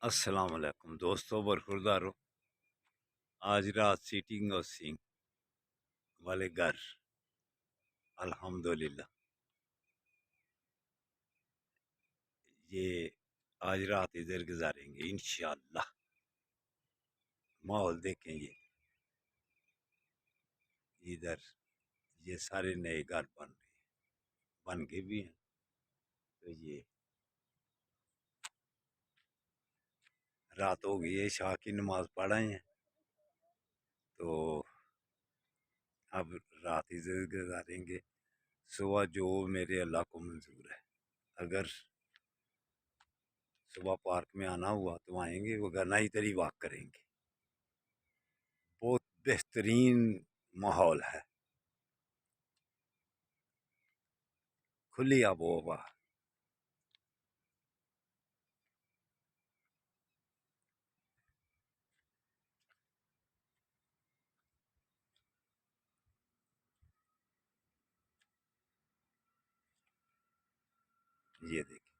السلام علیکم دوستو برخوردارو، آج رات سیٹنگ اور سینگ والے گھر الحمدللہ یہ آج رات ادھر گزاریں گے انشاءاللہ۔ ماحول دیکھیں گے ادھر، یہ سارے نئے گھر بن رہے ہیں، بن کے بھی ہیں۔ تو یہ رات ہو گئی ہے، عشاء کی نماز پڑھائے ہیں، تو اب رات ادھر گزاریں گے۔ صبح جو میرے اللہ کو منظور ہے، اگر صبح پارک میں آنا ہوا تو آئیں گے، وگرنہ ادھر ہی واک کریں گے۔ بہت بہترین ماحول ہے، کھلی آب و ہوا۔ یہ دیکھیں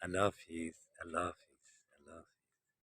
اللہ حافظ، اللہ حافظ۔